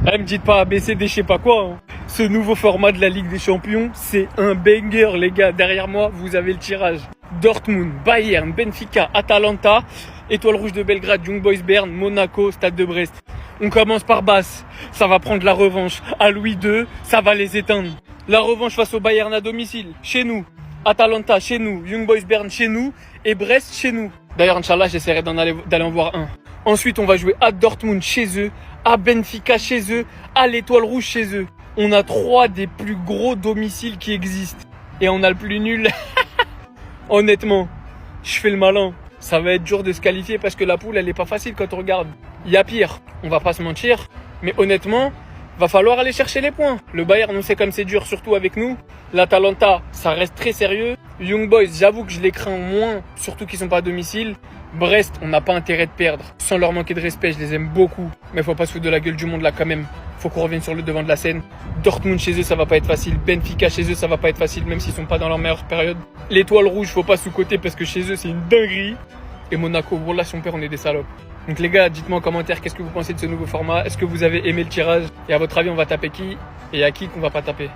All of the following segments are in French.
Eh, me dites pas ABCD, je sais pas quoi. Hein. Ce nouveau format de la Ligue des Champions, c'est un banger, les gars. Derrière moi, vous avez le tirage. Dortmund, Bayern, Benfica, Atalanta, Étoile Rouge de Belgrade, Young Boys Bern, Monaco, Stade de Brest. On commence par basse. Ça va prendre la revanche. À Louis II, ça va les éteindre. La revanche face au Bayern à domicile, chez nous. Atalanta, chez nous. Young Boys Bern, chez nous. Et Brest, chez nous. D'ailleurs, Inch'Allah, j'essaierai d'aller en voir un. Ensuite, on va jouer à Dortmund, chez eux. À Benfica, chez eux. À l'Étoile Rouge, chez eux. On a 3 des plus gros domiciles qui existent. Et on a le plus nul. Honnêtement, je fais le malin. Ça va être dur de se qualifier parce que la poule, elle est pas facile quand on regarde. Il y a pire, on va pas se mentir. Mais honnêtement, va falloir aller chercher les points. Le Bayern, on sait comme c'est dur, surtout avec nous. L'Atalanta, ça reste très sérieux. Young Boys, j'avoue que je les crains moins, surtout qu'ils sont pas à domicile. Brest, on n'a pas intérêt de perdre. Sans leur manquer de respect, je les aime beaucoup. Mais faut pas se foutre de la gueule du monde là quand même. Faut qu'on revienne sur le devant de la scène. Dortmund chez eux, ça va pas être facile. Benfica chez eux, ça va pas être facile, même s'ils sont pas dans leur meilleure période. L'Étoile Rouge, faut pas sous-coter parce que chez eux, c'est une dinguerie. Et Monaco, voilà, si on perd, on est des salopes. Donc les gars, dites-moi en commentaire qu'est-ce que vous pensez de ce nouveau format. Est-ce que vous avez aimé le tirage? Et à votre avis, on va taper qui? Et à qui qu'on va pas taper?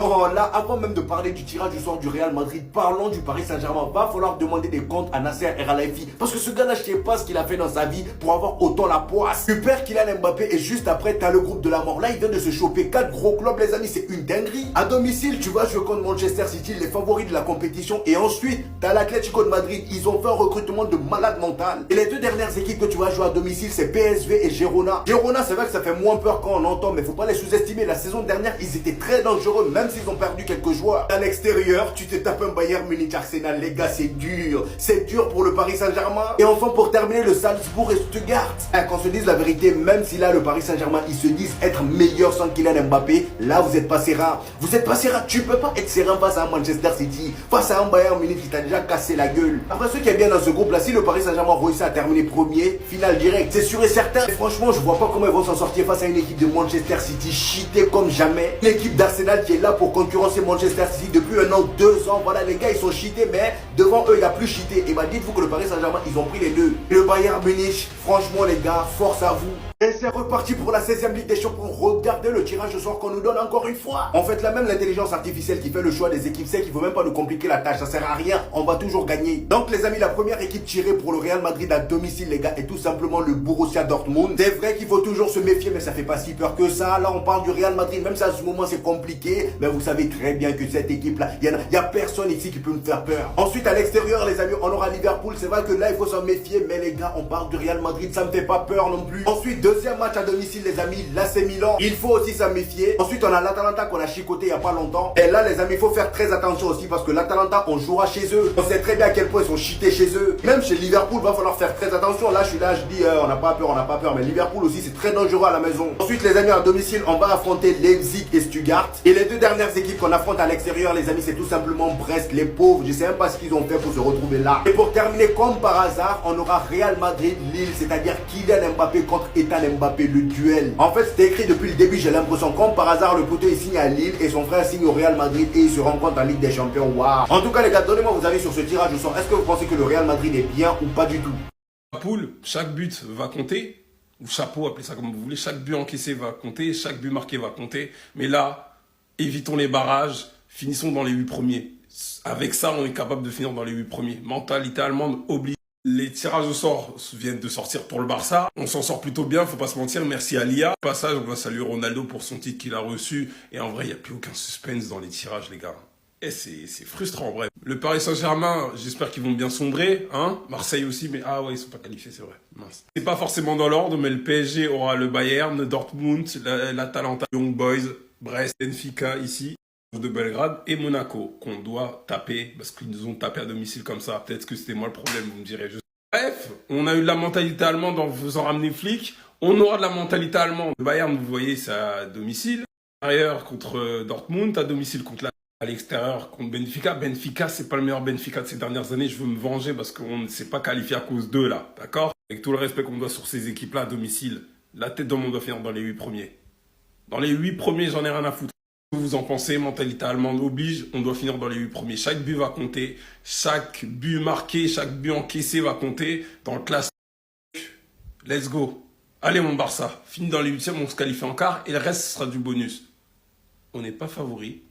Oh là, avant même de parler du tirage du soir du Real Madrid, parlons du Paris Saint-Germain. Va falloir demander des comptes à Nasser El Khelaifi. Parce que ce gars-là, je sais pas ce qu'il a fait dans sa vie pour avoir autant la poisse. Tu perds Kylian Mbappé et juste après, t'as le groupe de la mort. Là, il vient de se choper 4 gros clubs, les amis. C'est une dinguerie. À domicile, tu vas jouer contre Manchester City, les favoris de la compétition. Et ensuite, t'as l'Atlético de Madrid. Ils ont fait un recrutement de malade mental. Et les 2 dernières équipes que tu vas jouer à domicile, c'est PSV et Girona. Girona, c'est vrai que ça fait moins peur quand on entend, mais faut pas les sous-estimer. La saison dernière, ils étaient très dangereux, même s'ils ont perdu quelques joueurs. À l'extérieur, tu te tapes un Bayern Munich Arsenal, les gars, c'est dur. C'est dur pour le Paris Saint-Germain. Et enfin, pour terminer, le Salzbourg et Stuttgart. Qu'on se dise la vérité, même si là, le Paris Saint-Germain, ils se disent être meilleurs sans Kylian Mbappé, là, vous êtes pas serein. Vous êtes pas serein. Tu peux pas être serein face à un Manchester City, face à un Bayern Munich qui t'a déjà cassé la gueule. Après, ce qui est bien dans ce groupe-là, si le Paris Saint-Germain réussit à terminer premier, finale direct, c'est sûr et certain. Et franchement, je vois pas comment ils vont s'en sortir face à une équipe de Manchester City cheatée comme jamais. L'équipe d'Arsenal qui est là pour concurrencer Manchester City depuis 1 an, 2 ans. Voilà, les gars, ils sont cheatés, mais devant eux, il n'y a plus cheaté. Et bah, dites-vous que le Paris Saint-Germain, ils ont pris les deux. Et le Bayern Munich, franchement, les gars, force à vous. Et c'est reparti pour la 16e Ligue des Champions. Regardez le tirage au sort qu'on nous donne encore une fois. En fait, là même l'intelligence artificielle qui fait le choix des équipes sait qu'il ne faut même pas nous compliquer la tâche. Ça sert à rien, on va toujours gagner. Donc les amis, la première équipe tirée pour le Real Madrid à domicile, les gars, est tout simplement le Borussia Dortmund. C'est vrai qu'il faut toujours se méfier, mais ça fait pas si peur que ça. Là, on parle du Real Madrid, même si à ce moment c'est compliqué. Mais vous savez très bien que cette équipe-là, il y a personne ici qui peut me faire peur. Ensuite, à l'extérieur, les amis, on aura Liverpool. C'est vrai que là, il faut s'en méfier, mais les gars, on parle du Real Madrid, ça me fait pas peur non plus. Ensuite, deuxième match à domicile, les amis, l'AC Milan, il faut aussi s'en méfier. Ensuite, on a l'Atalanta qu'on a chicoté il y a pas longtemps. Et là, les amis, il faut faire très attention aussi parce que l'Atalanta, on jouera chez eux. On sait très bien à quel point ils sont cheatés chez eux. Même chez Liverpool, va falloir faire très attention. Là, je suis là, je dis, on n'a pas peur, on n'a pas peur. Mais Liverpool aussi, c'est très dangereux à la maison. Ensuite, les amis, à domicile, on va affronter Leipzig et Stuttgart. Et les 2 dernières équipes qu'on affronte à l'extérieur, les amis, c'est tout simplement Brest, les pauvres. Je sais même pas ce qu'ils ont fait pour se retrouver là. Et pour terminer, comme par hasard, on aura Real Madrid, Lille, c'est-à-dire Kylian Mbappé contre Ethan Mbappé, le duel. En fait, c'était écrit depuis le début, j'ai l'impression. Comme par hasard, le poteau il signe à Lille et son frère signe au Real Madrid et ils se rencontrent en Ligue des Champions. Waouh! En tout cas, les gars, donnez-moi vos avis sur ce tirage au sort. Est-ce que vous pensez que le Real Madrid est bien ou pas du tout? La poule, chaque but va compter, ou chapeau, appelez ça comme vous voulez, chaque but encaissé va compter, chaque but marqué va compter. Mais là, évitons les barrages, finissons dans les 8 premiers. Avec ça, on est capable de finir dans les 8 premiers. Mentalité allemande oblige. Les tirages au sort viennent de sortir pour le Barça. On s'en sort plutôt bien, faut pas se mentir. Merci à l'IA. Au passage, on va saluer Ronaldo pour son titre qu'il a reçu. Et en vrai, il n'y a plus aucun suspense dans les tirages, les gars. Et c'est frustrant, en vrai. Le Paris Saint-Germain, j'espère qu'ils vont bien sombrer. Hein, Marseille aussi, mais ah ouais, ils sont pas qualifiés, c'est vrai. Mince. C'est pas forcément dans l'ordre, mais le PSG aura le Bayern, Dortmund, l'Atalanta, Young Boys, Brest, Benfica ici, de Belgrade et Monaco, qu'on doit taper, parce qu'ils nous ont tapé à domicile comme ça. Peut-être que c'était moi le problème, vous me direz. Bref, on a eu de la mentalité allemande en faisant ramener Flick. On aura de la mentalité allemande. Le Bayern, vous voyez, c'est à domicile. À l'extérieur contre Dortmund, à domicile contre à l'extérieur contre Benfica. Benfica, c'est pas le meilleur Benfica de ces dernières années. Je veux me venger parce qu'on ne s'est pas qualifié à cause d'eux, là. D'accord? Avec tout le respect qu'on doit sur ces équipes-là à domicile, la tête dans le monde doit finir dans les 8 premiers. Dans les 8 premiers, j'en ai rien à foutre. Vous en pensez, mentalité allemande oblige, on doit finir dans les 8 premiers. Chaque but va compter, chaque but marqué, chaque but encaissé va compter dans le classement. Let's go. Allez mon Barça, fini dans les huitièmes, on se qualifie en quart et le reste ce sera du bonus. On n'est pas favori.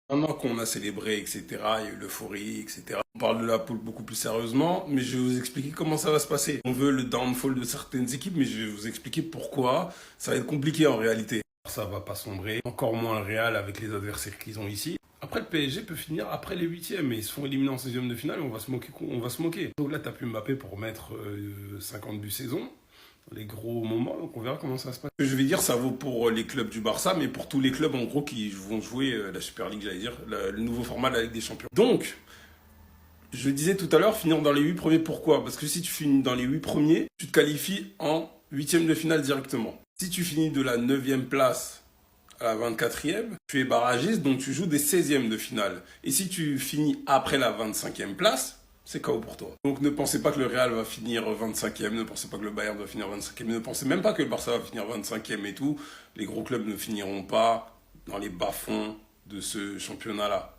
Maintenant qu'on a célébré, etc., il y a eu l'euphorie, etc. On parle de la poule beaucoup plus sérieusement, mais je vais vous expliquer comment ça va se passer. On veut le downfall de certaines équipes, mais je vais vous expliquer pourquoi ça va être compliqué en réalité. Ça va pas sombrer, encore moins le Real avec les adversaires qu'ils ont ici. Après, le PSG peut finir après les huitièmes et ils se font éliminer en 16e de finale et on va se moquer. Donc là, t'as pu Mbappé pour mettre 50 buts saison. Les gros moments, donc on verra comment ça se passe. Ce que je vais dire, ça vaut pour les clubs du Barça, mais pour tous les clubs en gros qui vont jouer la Super League, j'allais dire, le nouveau format de la Ligue des Champions. Donc, je disais tout à l'heure, finir dans les 8 premiers, pourquoi? Parce que si tu finis dans les 8 premiers, tu te qualifies en 8e de finale directement. Si tu finis de la 9e place à la 24e, tu es barragiste, donc tu joues des 16e de finale. Et si tu finis après la 25e place, c'est KO pour toi. Donc ne pensez pas que le Real va finir 25e, ne pensez pas que le Bayern va finir 25e, ne pensez même pas que le Barça va finir 25e et tout. Les gros clubs ne finiront pas dans les bas-fonds de ce championnat-là.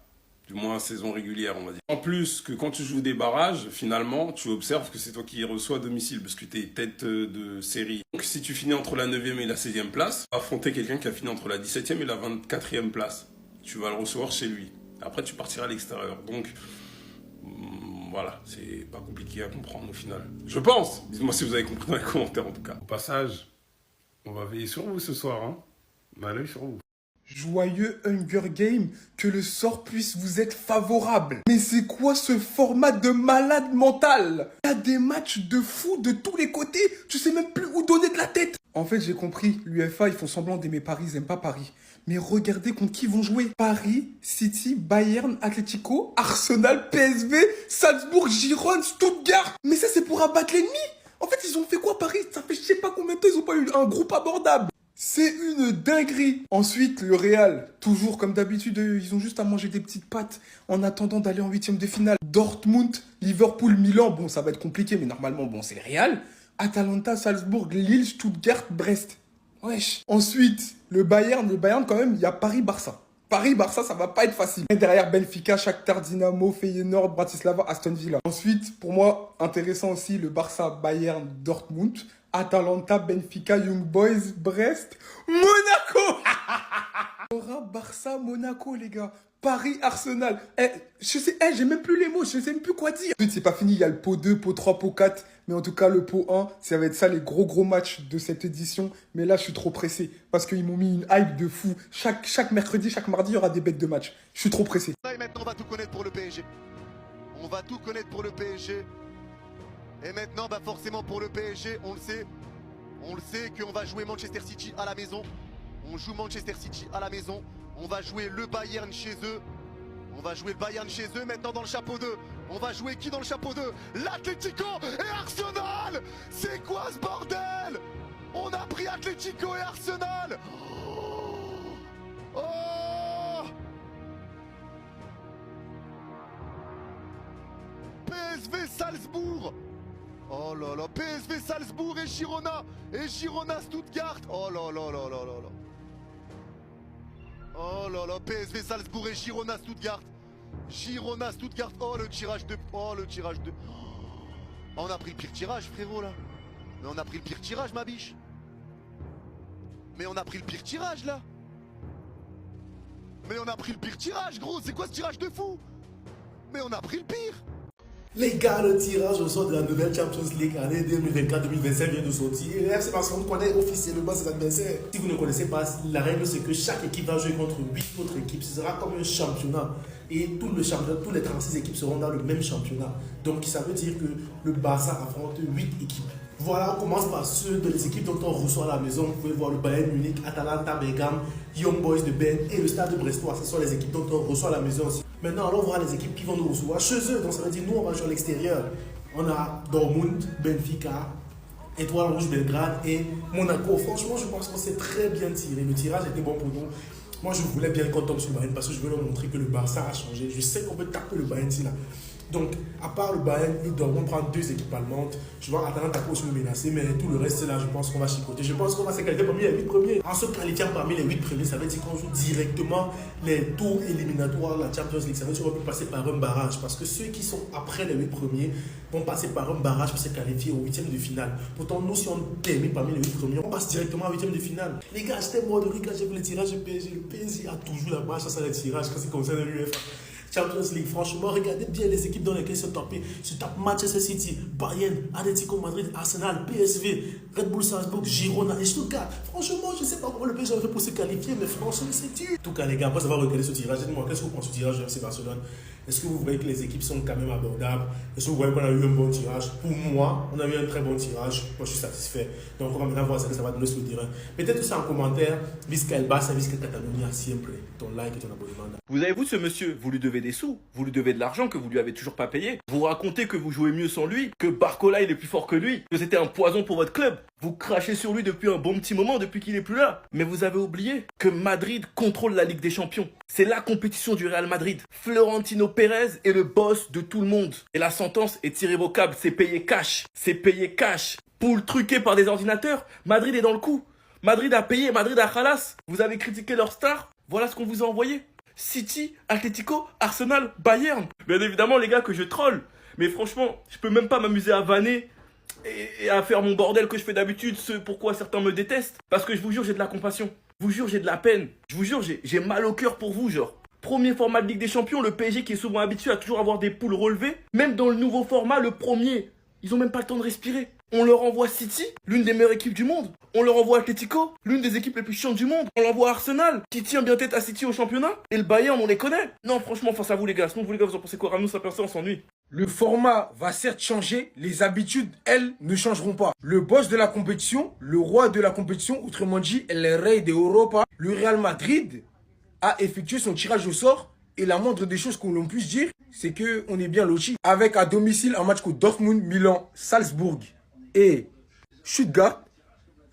Du moins saison régulière, on va dire. En plus que quand tu joues des barrages, finalement, tu observes que c'est toi qui reçois à domicile parce que tu es tête de série. Donc si tu finis entre la 9e et la 16e place, tu vas affronter quelqu'un qui a fini entre la 17e et la 24e place. Tu vas le recevoir chez lui. Après, tu partiras à l'extérieur. Donc, voilà, c'est pas compliqué à comprendre au final. Je pense. Dites-moi si vous avez compris dans les commentaires en tout cas. Au passage, on va veiller sur vous ce soir, hein. On a l'œil sur vous. Joyeux Hunger Game, que le sort puisse vous être favorable. Mais c'est quoi ce format de malade mental? Il y a des matchs de fou de tous les côtés, tu sais même plus où donner de la tête. En fait, j'ai compris, l'UEFA, ils font semblant d'aimer Paris, ils aiment pas Paris. Mais regardez contre qui ils vont jouer. Paris, City, Bayern, Atlético, Arsenal, PSV, Salzbourg, Girone, Stuttgart. Mais ça, c'est pour abattre l'ennemi. En fait, ils ont fait quoi Paris? Ça fait je sais pas combien de temps, ils ont pas eu un groupe abordable. C'est une dinguerie. Ensuite, le Real, toujours comme d'habitude, ils ont juste à manger des petites pâtes en attendant d'aller en 8e de finale. Dortmund, Liverpool, Milan, bon, ça va être compliqué, mais normalement, bon, c'est le Real. Atalanta, Salzbourg, Lille, Stuttgart, Brest. Wesh. Ensuite, le Bayern quand même, il y a Paris-Barça. Paris-Barça, ça va pas être facile. Et derrière Benfica, Shakhtar, Dynamo, Feyenoord, Bratislava, Aston Villa. Ensuite, pour moi, intéressant aussi, le Barça, Bayern, Dortmund. Atalanta, Benfica, Young Boys, Brest, Monaco. Aura Barça, Monaco, les gars. Paris, Arsenal. J'ai même plus les mots, je sais même plus quoi dire. Ensuite, c'est pas fini, il y a le pot 2, pot 3, pot 4. Mais en tout cas, le pot 1, ça va être ça, les gros matchs de cette édition. Mais là, je suis trop pressé. Parce qu'ils m'ont mis une hype de fou. Chaque mercredi, chaque mardi, il y aura des bêtes de match. Je suis trop pressé. Et maintenant, on va tout connaître pour le PSG. On va tout connaître pour le PSG. Et maintenant, bah forcément pour le PSG, on le sait qu'on va jouer Manchester City à la maison. On joue Manchester City à la maison. On va jouer le Bayern chez eux. On va jouer le Bayern chez eux. Maintenant dans le chapeau 2. On va jouer qui dans le chapeau 2? L'Atlético et Arsenal. C'est quoi ce bordel? On a pris Atlético et Arsenal. Oh, PSV Salzbourg. Oh là là, PSV Salzbourg et Girona Stuttgart. Oh là là là là là là. Oh là là, PSV Salzbourg et Girona Stuttgart. Oh le tirage de... Oh, on a pris le pire tirage frérot là. Mais on a pris le pire tirage ma biche. Mais on a pris le pire tirage là. Mais on a pris le pire tirage gros, c'est quoi ce tirage de fou? Mais on a pris le pire. Les gars, le tirage au sort de la nouvelle Champions League année 2024-2025 vient de sortir. Et là, c'est parce qu'on connaît officiellement ses adversaires. Si vous ne connaissez pas, la règle c'est que chaque équipe va jouer contre 8 autres équipes. Ce sera comme un championnat. Et tout le championnat, tous les 36 équipes seront dans le même championnat. Donc ça veut dire que le Barça affronte 8 équipes. Voilà, on commence par ceux de les équipes dont on reçoit à la maison. Vous pouvez voir le Bayern Munich, Atalanta, Bergame, Young Boys de Berne et le Stade Brestois. Ce sont les équipes dont on reçoit à la maison aussi. Maintenant, allons voir les équipes qui vont nous recevoir chez eux. Donc ça veut dire nous, on va jouer à l'extérieur. On a Dortmund, Benfica, Étoile Rouge Belgrade et Monaco. Franchement, je pense qu'on s'est très bien tiré. Le tirage était bon pour nous. Moi, je voulais bien qu'on tombe sur le Bayern parce que je veux leur montrer que le Barça a changé. Je sais qu'on peut taper le Bayern ici là. Donc, à part le Bayern, ils doivent prendre 2 équipes allemandes. Je vois Atalanta peut aussi nous menacer, mais tout le reste, là, je pense qu'on va chicoter. Je pense qu'on va se qualifier parmi les 8 premiers. En se qualifiant parmi les 8 premiers, ça veut dire qu'on joue directement les tours éliminatoires de la Champions League. Ça veut dire qu'on peut passer par un barrage. Parce que ceux qui sont après les 8 premiers vont passer par un barrage pour se qualifier au 8e de finale. Pourtant, nous, si on termine parmi les 8 premiers, on passe directement au 8e de finale. Les gars, j'étais mort de rire quand j'ai vu le tirage du PSG. Le PSG a toujours la marche à les tirages quand c'est comme ça dans l'UEFA. Champions League, franchement, regardez bien les équipes dans lesquelles se tapent. Se tapent Manchester City, Bayern, Atlético Madrid, Arsenal, PSV, Red Bull Salzbourg, Girona et Stuttgart. Franchement, je ne sais pas comment le PSG a fait pour se qualifier, mais franchement, c'est dur. En tout cas, les gars, après avoir regardé ce tirage, dites-moi, qu'est-ce que vous pensez du tirage de FC Barcelone? Est-ce que vous voyez que les équipes sont quand même abordables? Est-ce que vous voyez qu'on a eu un bon tirage? Pour moi, on a eu un très bon tirage. Moi, je suis satisfait. Donc, on va maintenant voir ce que ça va donner sur le terrain. Mettez tout ça en commentaire. Visca El Barça, Visca Catalunya, siempre. Ton like et ton abonnement. Vous avez vu ce monsieur, vous lui devez des sous, vous lui devez de l'argent que vous lui avez toujours pas payé. Vous racontez que vous jouez mieux sans lui, que Barcola il est plus fort que lui, que c'était un poison pour votre club. Vous crachez sur lui depuis un bon petit moment, depuis qu'il est plus là. Mais vous avez oublié que Madrid contrôle la Ligue des Champions. C'est la compétition du Real Madrid. Florentino Pérez est le boss de tout le monde. Et la sentence est irrévocable, c'est payé cash. C'est payé cash. Poule truquée par des ordinateurs, Madrid est dans le coup. Madrid a payé, Madrid a khalas. Vous avez critiqué leur star, voilà ce qu'on vous a envoyé. City, Atlético, Arsenal, Bayern. Bien évidemment les gars que je troll. Mais franchement, je peux même pas m'amuser à vanner et à faire mon bordel que je fais d'habitude, ce pourquoi certains me détestent. Parce que je vous jure, j'ai de la compassion. Je vous jure, j'ai de la peine. Je vous jure, j'ai mal au cœur pour vous, genre. Premier format de Ligue des Champions, le PSG qui est souvent habitué à toujours avoir des poules relevées. Même dans le nouveau format, le premier, ils ont même pas le temps de respirer. On leur envoie City, l'une des meilleures équipes du monde. On leur envoie Atlético, l'une des équipes les plus chiantes du monde. On leur envoie Arsenal, qui tient bien tête à City au championnat. Et le Bayern, on les connaît. Non, franchement, face à vous les gars. Sinon, vous les gars, vous en pensez quoi? Ramenez ça, personne, on s'ennuie. Le format va certes changer, les habitudes, elles, ne changeront pas. Le boss de la compétition, le roi de la compétition, autrement dit, el rey de Europa, le Real Madrid, a effectué son tirage au sort. Et la moindre des choses qu'on puisse dire, c'est qu'on est bien loti. Avec à domicile un match contre Dortmund, Milan, Salzbourg et Stuttgart.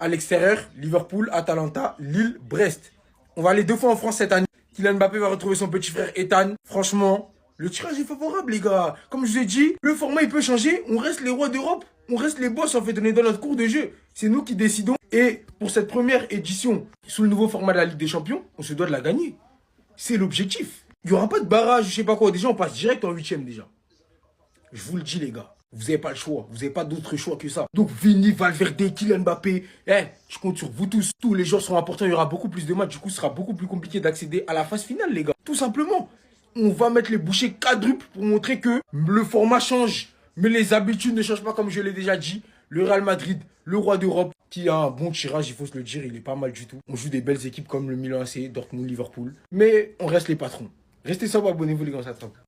À l'extérieur, Liverpool, Atalanta, Lille, Brest. On va aller 2 fois en France cette année. Kylian Mbappé va retrouver son petit frère Ethan. Franchement, le tirage est favorable, les gars. Comme je vous ai dit, le format, il peut changer. On reste les rois d'Europe. On reste les boss, en fait. On est dans notre cours de jeu. C'est nous qui décidons. Et pour cette première édition, sous le nouveau format de la Ligue des Champions, on se doit de la gagner. C'est l'objectif. Il n'y aura pas de barrage, je sais pas quoi. Déjà, on passe direct en 8e, déjà. Je vous le dis, les gars. Vous n'avez pas le choix. Vous n'avez pas d'autre choix que ça. Donc, Vini, Valverde, Kylian Mbappé. Je compte sur vous tous. Tous les joueurs seront importants. Il y aura beaucoup plus de matchs. Du coup, ce sera beaucoup plus compliqué d'accéder à la phase finale, les gars. Tout simplement. On va mettre les bouchées quadruples pour montrer que le format change. Mais les habitudes ne changent pas, comme je l'ai déjà dit. Le Real Madrid, le roi d'Europe, qui a un bon tirage, il faut se le dire. Il est pas mal du tout. On joue des belles équipes comme le Milan AC, Dortmund, Liverpool. Mais on reste les patrons. Restez sobre, abonnez-vous les gars, ça trappe.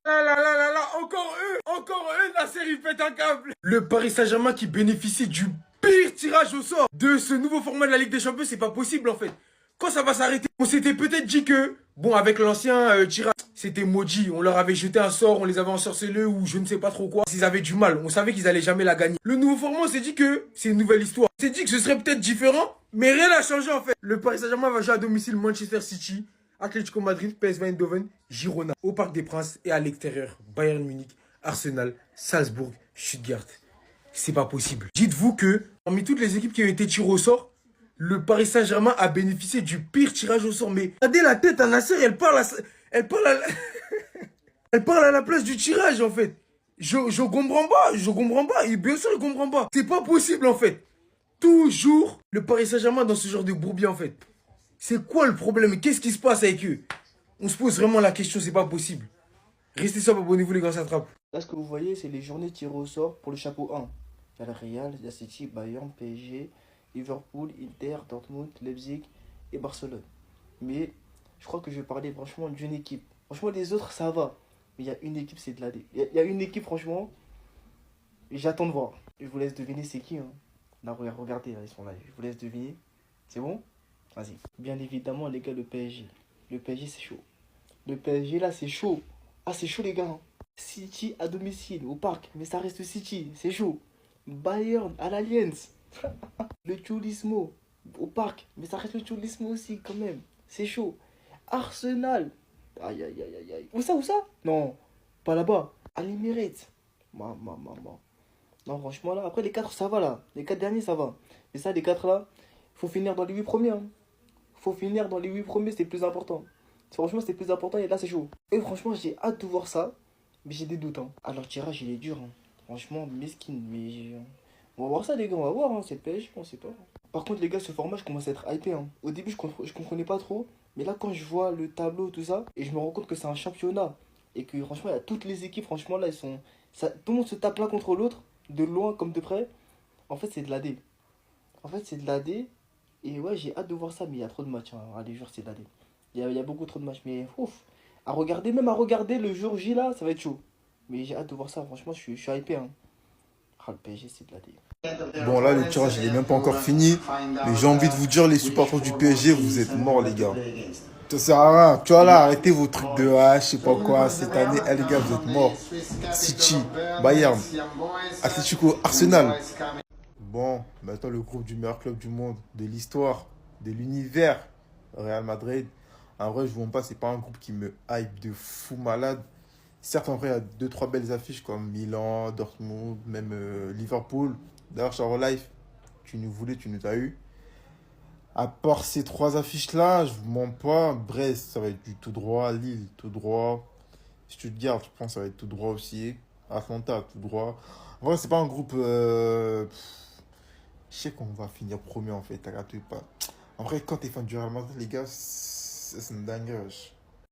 Encore eux, la série pète un câble. Le Paris Saint-Germain qui bénéficie du pire tirage au sort de ce nouveau format de la Ligue des Champions, c'est pas possible en fait. Quand ça va s'arrêter, on s'était peut-être dit que, bon, avec l'ancien tirage, c'était maudit. On leur avait jeté un sort, on les avait ensorcelés ou je ne sais pas trop quoi. Ils avaient du mal, on savait qu'ils allaient jamais la gagner. Le nouveau format, on s'est dit que c'est une nouvelle histoire. On s'est dit que ce serait peut-être différent, mais rien n'a changé en fait. Le Paris Saint-Germain va jouer à domicile Manchester City, Atlético Madrid, PSV Eindhoven, Girona, au Parc des Princes et à l'extérieur, Bayern Munich, Arsenal, Salzbourg, Stuttgart. C'est pas possible. Dites-vous que, parmi toutes les équipes qui ont été tirées au sort, le Paris Saint-Germain a bénéficié du pire tirage au sort. Mais regardez la tête à Nasser, elle parle à la place du tirage en fait. Je comprends pas. Et bien sûr, je comprends pas. C'est pas possible en fait. Toujours le Paris Saint-Germain dans ce genre de bourbier en fait. C'est quoi le problème? Qu'est-ce qui se passe avec eux? On se pose vraiment la question, c'est pas possible. Restez sobre, abonnez-vous les gars, ça attrape. Là, ce que vous voyez, c'est les journées tirées au sort pour le chapeau 1. Il y a le Real, il y a City, Bayern, PSG, Liverpool, Inter, Dortmund, Leipzig et Barcelone. Mais je crois que je vais parler franchement d'une équipe. Franchement, les autres, ça va. Mais il y a une équipe, c'est de la D. Il y a une équipe, franchement, j'attends de voir. Je vous laisse deviner c'est qui. Hein. Là, regardez, là, ils sont là. Je vous laisse deviner. C'est bon? Vas-y. Bien évidemment, les gars, le PSG. Le PSG, c'est chaud. Le PSG, là, c'est chaud. Ah, c'est chaud, les gars. City à domicile, au parc. Mais ça reste City, c'est chaud. Bayern à l'Allianz. Le Cholismo au parc. Mais ça reste le Cholismo aussi, quand même. C'est chaud. Arsenal. Aïe, aïe, aïe, aïe, aïe. Où ça? Non, pas là-bas. À l'Emirates. Non, franchement, là, après les 4, ça va, là. Les 4 derniers, ça va. Mais ça, les 4 là, faut finir dans les 8 premiers. Hein. Faut finir dans les 8 premiers, c'est le plus important. Franchement, c'est le plus important et là, c'est chaud. Et franchement, j'ai hâte de voir ça. Mais j'ai des doutes. Hein. Alors, le tirage, il est dur. Hein. Franchement, mesquin. Mais on va voir ça, les gars. On va voir. Hein. C'est le PSG, on sait pas. Par contre, les gars, ce format, je commence à être hypé. Hein. Au début, je comprenais pas trop. Mais là, quand je vois le tableau, tout ça, et je me rends compte que c'est un championnat. Et que franchement, il y a toutes les équipes, franchement, là, tout le monde se tape l'un contre l'autre. De loin comme de près. En fait, c'est de l'AD. Et ouais, j'ai hâte de voir ça. Mais il y a trop de matchs. Hein. Allez, jure, c'est de l'AD. Il y a beaucoup trop de matchs. Mais ouf. Même à regarder le jour J là, ça va être chaud. Mais j'ai hâte de voir ça. Franchement, je suis hypé. Hein. Ah, le PSG, c'est de l'AD. Bon, là, le tirage, il est même pas encore fini. Mais j'ai envie de vous dire, les supporters du PSG, vous êtes morts, les gars. Ça sert à rien. Tu vois, là, arrêtez vos trucs de je sais pas quoi. Cette année, les gars, vous êtes morts. City, Bayern, Atlético, Arsenal. Bon, maintenant, le groupe du meilleur club du monde, de l'histoire, de l'univers, Real Madrid. En vrai, je vous montre pas, c'est pas un groupe qui me hype de fou malade. Certes, en vrai, il y a 2-3 belles affiches comme Milan, Dortmund, même Liverpool. D'ailleurs, Charo Life, tu nous voulais, tu nous as eu. À part ces 3 affiches-là, je vous mens pas. Brest, ça va être du tout droit. Lille, tout droit. Stuttgart, je pense que ça va être tout droit aussi. Atlanta, tout droit. En vrai, c'est pas un groupe... Je sais qu'on va finir premier, en fait. T'as capté pas. En vrai, quand t'es fan du Real Madrid, les gars, c'est une dinguerie.